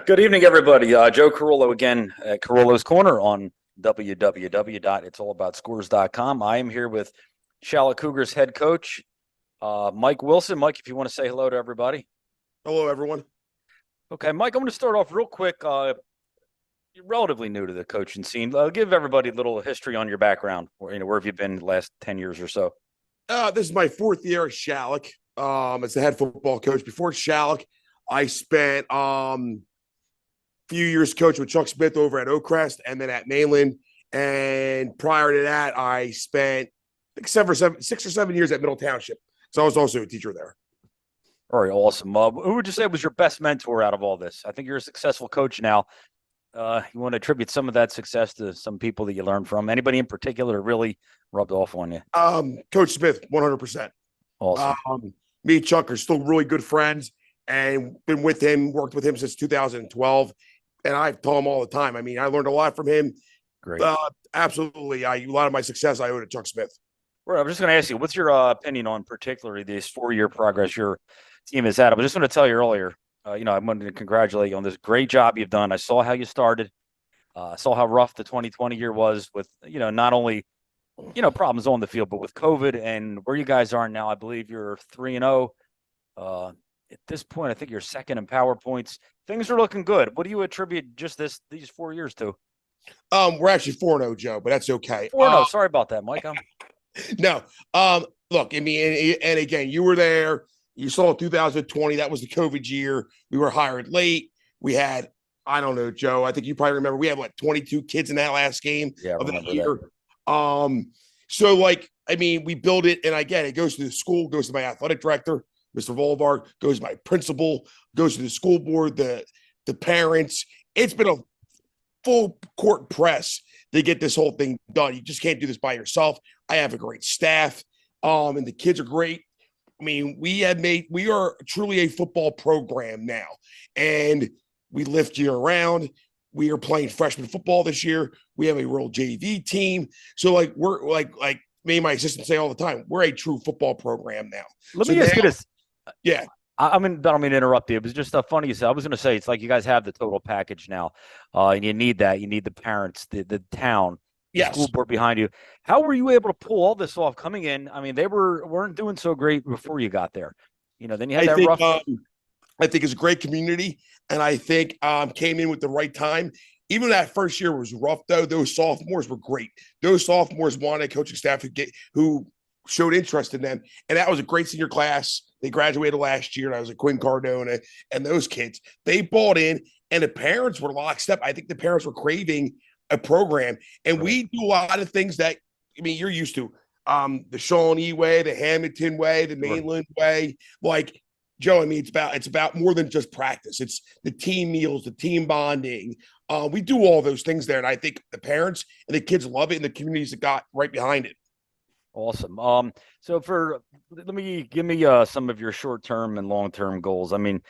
Good evening, everybody. Joe Carollo again at Carollo's Corner on www.it'sallaboutscores.com. I am here with Schalick Cougars head coach, Mike Wilson. Mike, if you want to say hello to everybody. Hello, everyone. Okay, Mike, I'm going to start off real quick. You're relatively new to the coaching scene. Give everybody a little history on your background. Where have you been the last 10 years or so? This is my fourth year at Schalick as the head football coach. Before Schalick, I spent few years coaching with Chuck Smith over at Oakcrest and then at Mainland. And prior to that, I spent like 6 or 7 years at Middle Township. So I was also a teacher there. Very awesome. Who would you say was your best mentor out of all this? I think you're a successful coach now. You want to attribute some of that success to some people that you learned from? Anybody in particular that really rubbed off on you? Coach Smith, 100%. Awesome. Me and Chuck are still really good friends and been with him, worked with him since 2012. And I've told him all the time. I mean, I learned a lot from him. Great. Absolutely. A lot of my success I owe to Chuck Smith. Well, I'm just going to ask you, what's your opinion on particularly this 4-year progress your team has had? I was just going to tell you earlier, I wanted to congratulate you on this great job you've done. I saw how you started. Saw how rough the 2020 year was with, not only, problems on the field, but with COVID and where you guys are now. I believe you're 3-0. At this point, I think you're second in power points. Things are looking good. What do you attribute just these 4 years to? We're actually 4-0, Joe, but that's okay. 4-0. Sorry about that, Mike. No. Look, I mean, and again, you were there. You saw 2020. That was the COVID year. We were hired late. We had, I don't know, Joe. I think you probably remember. We had 22 kids in that last game of that year. So we build it, and again, it goes to the school, goes to my athletic director, Mr. Volvar, goes to my principal, goes to the school board, the parents. It's been a full court press to get this whole thing done. You just can't do this by yourself. I have a great staff, and the kids are great. I mean, we are truly a football program now, and we lift year round. We are playing freshman football this year. We have a real JV team. So we're like me and my assistant say all the time, we're a true football program now. Let me ask you this. Yeah. I don't mean to interrupt you. It was just funny you said. I was going to say, it's like you guys have the total package now, and you need that. You need the parents, the town, the school board behind you. How were you able to pull all this off coming in? I mean, they weren't doing so great before you got there. Then you had that rough. I think it's a great community, and I think came in with the right time. Even that first year was rough, though. Those sophomores were great. Those sophomores wanted a coaching staff who showed interest in them, and that was a great senior class. They graduated last year, and I was at Quinn Cardona, and those kids, they bought in, and the parents were lockstep. I think the parents were craving a program, and we do a lot of things that, I mean, you're used to. The Shawnee way, the Hamilton way, the Mainland way. Like, Joe, I mean, it's about more than just practice. It's the team meals, the team bonding. We do all those things there, and I think the parents and the kids love it, and the communities that got right behind it. Awesome. So give me some of your short-term and long-term goals. I mean,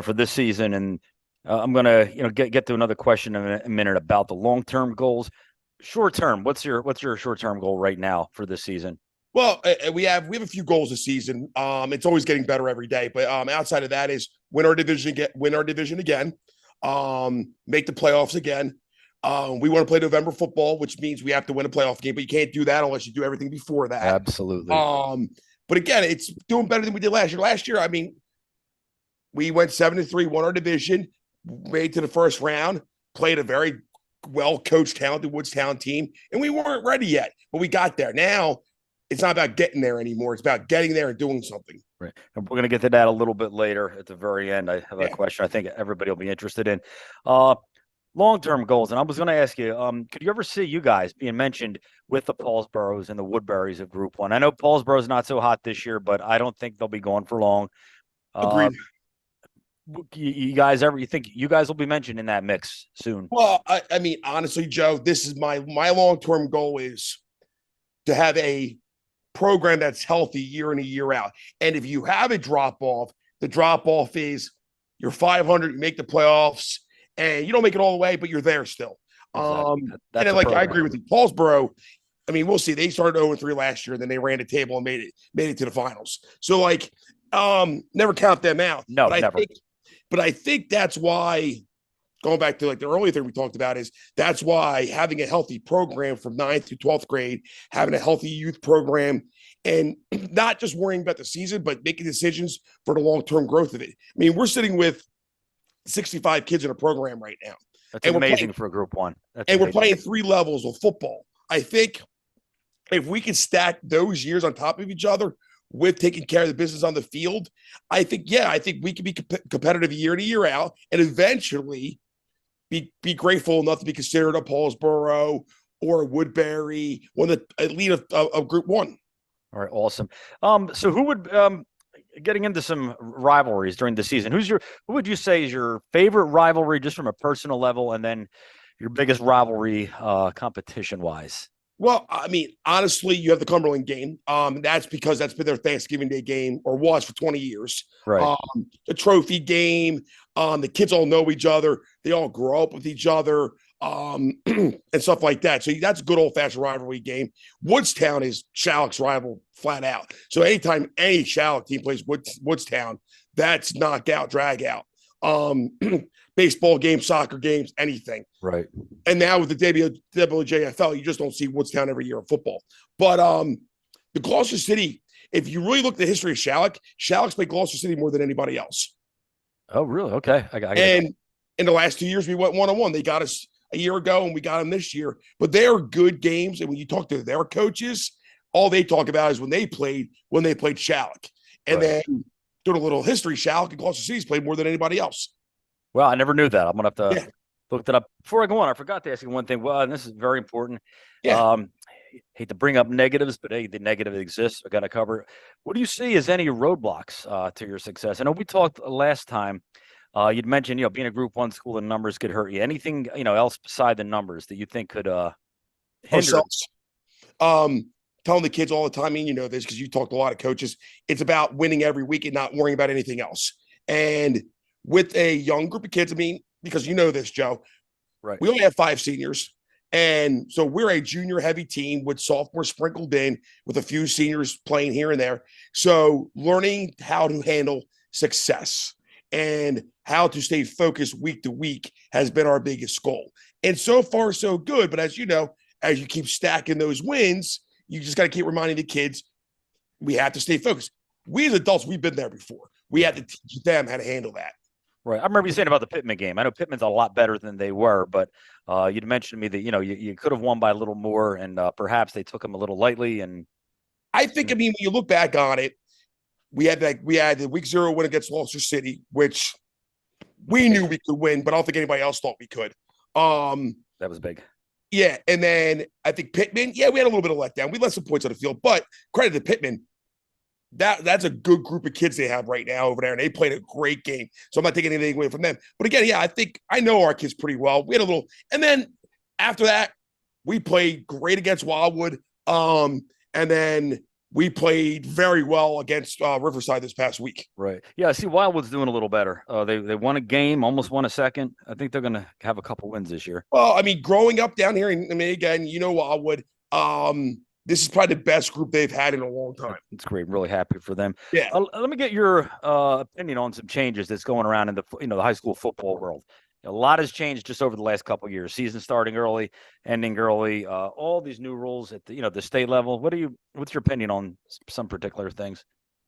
for this season, and I'm gonna get to another question in a minute about the long-term goals. Short-term, what's your short-term goal right now for this season? Well, we have a few goals this season. It's always getting better every day, but outside of that is win our division again, make the playoffs again. We want to play November football, which means we have to win a playoff game, but you can't do that unless you do everything before that. Absolutely. But again, it's doing better than we did last year. Last year, I mean, we went 7-3, won our division, made to the first round, played a very well-coached, talented Woodstown team, and we weren't ready yet, but we got there. Now, it's not about getting there anymore. It's about getting there and doing something. Right. And we're going to get to that a little bit later at the very end. I have a question I think everybody will be interested in. Long-term goals, and I was going to ask you, could you ever see you guys being mentioned with the Paulsboroughs and the Woodburys of Group 1? I know Paulsborough's not so hot this year, but I don't think they'll be going for long. Agreed. You think you guys will be mentioned in that mix soon? Well, I mean, honestly, Joe, this is my long-term goal is to have a program that's healthy year in and year out. And if you have a drop-off, the drop-off is you're 500, you make the playoffs, and you don't make it all the way, but you're there still. Exactly. I agree with you. Paulsboro, I mean, we'll see. They started 0-3 last year, then they ran the table and made it to the finals. So never count them out. No, never. But I think that's why going back to like the earlier thing we talked about is that's why having a healthy program from 9th to 12th grade, having a healthy youth program, and not just worrying about the season, but making decisions for the long-term growth of it. I mean, we're sitting with 65 kids in a program right now. That's And amazing for a Group 1. That's we're amazing. playing 3 levels of football. I think if we can stack those years on top of each other with taking care of the business on the field, I think we can be competitive year in and year out, and eventually be grateful enough to be considered a Paulsboro or a Woodbury, one of the elite of Group 1. All right, awesome. So who would getting into some rivalries during the season? Who would you say is your favorite rivalry, just from a personal level, and then your biggest rivalry competition wise? Well, I mean, honestly, you have the Cumberland game. That's because that's been their Thanksgiving Day game, or was for 20 years. Right. The trophy game. The kids all know each other. They all grow up with each other, and stuff like that. So that's a good old fashioned rivalry game. Woodstown is Schalick's rival flat out. So anytime any Schalick team plays Woodstown, that's knockout, drag out. Baseball games, soccer games, anything. Right. And now with the WJFL, you just don't see Woodstown every year in football. But the Gloucester City, if you really look at the history of Schalick's played Gloucester City more than anybody else. Oh, really? Okay. And in the last 2 years, we went 1-1. They got us a year ago, and we got them this year. But they are good games. And when you talk to their coaches, all they talk about is when they played Schalick. And then doing a little history, Schalick and Gloucester City's played more than anybody else. Well, I never knew that. I'm going to have to look that up. Before I go on, I forgot to ask you one thing. Well, and this is very important. Yeah. Hate to bring up negatives, but hey, the negative exists. I got to cover it. What do you see as any roadblocks to your success? I know we talked last time. You'd mentioned, being a Group 1 school, the numbers could hurt you. Anything, else beside the numbers that you think could hinder? Ourselves. Telling the kids all the time, I mean, you know this because you talk to a lot of coaches, it's about winning every week and not worrying about anything else. And with a young group of kids, I mean, because you know this, Joe, right? We only have 5 seniors. And so we're a junior heavy team with sophomores sprinkled in, with a few seniors playing here and there. So learning how to handle success and how to stay focused week to week has been our biggest goal. And so far, so good. But as you know, as you keep stacking those wins, you just got to keep reminding the kids, we have to stay focused. We as adults, we've been there before. We had to teach them how to handle that. Right. I remember you saying about the Pittman game. I know Pittman's a lot better than they were, but you'd mentioned to me that, you could have won by a little more, and perhaps they took them a little lightly. And I think, I mean, when you look back on it, we had the week 0 win against Gloucester City, which we knew we could win, but I don't think anybody else thought we could. That was big. Yeah. And then I think Pittman, we had a little bit of letdown. We let some points on the field, but credit to Pittman. That's a good group of kids they have right now over there, and they played a great game. So I'm not taking anything away from them. But again, I know our kids pretty well. We had a little, and then after that, we played great against Wildwood. And then we played very well against Riverside this past week. Right. Yeah, I see Wildwood's doing a little better. They won a game, almost won a second. I think they're going to have a couple wins this year. Well, I mean, growing up down here, again, Wildwood, this is probably the best group they've had in a long time. It's great. I'm really happy for them. Yeah. Let me get your opinion on some changes that's going around in the high school football world. A lot has changed just over the last couple of years. Season starting early, ending early. All these new rules at the state level. What's your opinion on some particular things?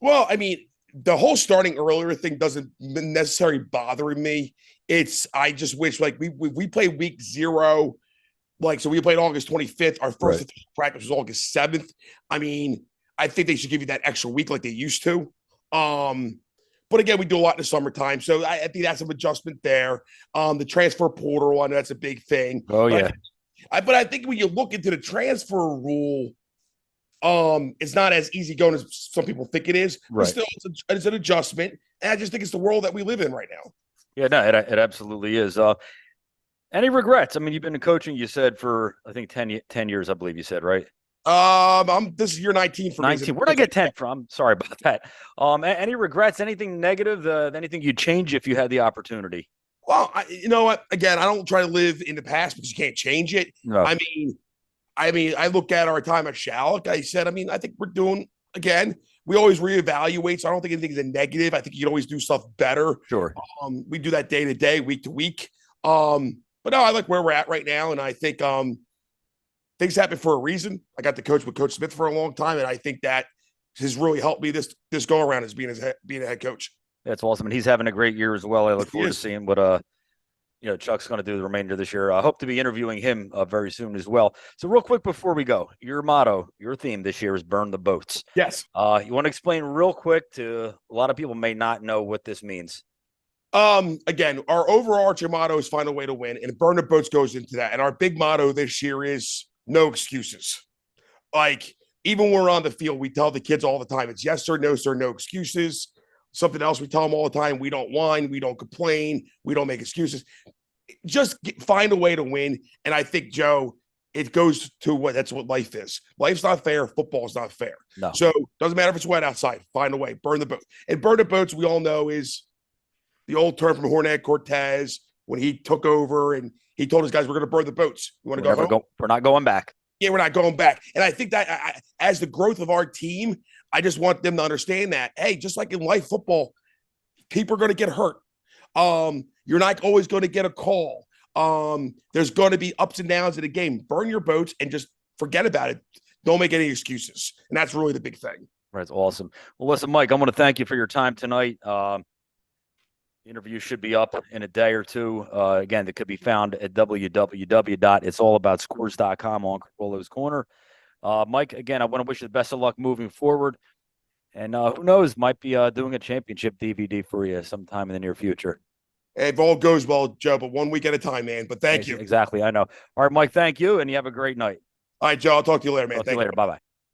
Well, I mean, the whole starting earlier thing doesn't necessarily bother me. I just wish we play week 0. So we played August 25th. Our first practice was August 7th. I mean, I think they should give you that extra week like they used to. But again, we do a lot in the summertime. So I think that's an adjustment there. The transfer portal, I know that's a big thing. Oh, yeah. But I think when you look into the transfer rule, it's not as easy going as some people think it is. Right. But still, it's an adjustment. And I just think it's the world that we live in right now. Yeah, no, it absolutely is. Any regrets? I mean, you've been coaching, you said, for, I think, 10 years, I believe you said, right? This is year 19 for 19. Where'd I get 10 from? Sorry about that. Any regrets? Anything negative? Anything you'd change if you had the opportunity? Well, you know what? Again, I don't try to live in the past because you can't change it. No. I mean, I look at our time at Schalick. I said, I think we're doing, again, we always reevaluate. So I don't think anything's a negative. I think you can always do stuff better. Sure. We do that day to day, week to week. But no, I like where we're at right now, and I think things happen for a reason. I got to coach with Coach Smith for a long time, and I think that has really helped me this go around as being a head coach. That's awesome, and he's having a great year as well. I look He forward to is. seeing what Chuck's going to do the remainder of this year. I hope to be interviewing him very soon as well. So real quick before we go, your motto, your theme this year is burn the boats. Yes. You want to explain real quick to a lot of people may not know what this means. Again, our overarching motto is find a way to win, and burn the boats goes into that. And our big motto this year is no excuses. Like, even when we're on the field, we tell the kids all the time, it's yes, sir, no excuses. Something else we tell them all the time, we don't whine, we don't complain, we don't make excuses. Just find a way to win. And I think, Joe, it goes to that's what life is. Life's not fair. Football's not fair. No. So doesn't matter if it's wet outside. Find a way. Burn the boat. And burn the boats, we all know, is the old term from Hornet Cortez when he took over and he told his guys, we're going to burn the boats. You want to go home? We're not going back. Yeah, we're not going back. And I think that as the growth of our team, I just want them to understand that, hey, just like in life football, people are going to get hurt. You're not always going to get a call. There's going to be ups and downs in the game. Burn your boats and just forget about it. Don't make any excuses. And that's really the big thing. That's awesome. Well, listen, Mike, I want to thank you for your time tonight. The interview should be up in a day or two. Again, that could be found at www.itsallaboutscores.com on Carollo's Corner. Mike, again, I want to wish you the best of luck moving forward. And who knows, might be doing a championship DVD for you sometime in the near future. If all goes well, Joe, but 1 week at a time, man. But thank you. Exactly. I know. All right, Mike, thank you. And you have a great night. All right, Joe, I'll talk to you later, man. Talk to you later. Bye-bye.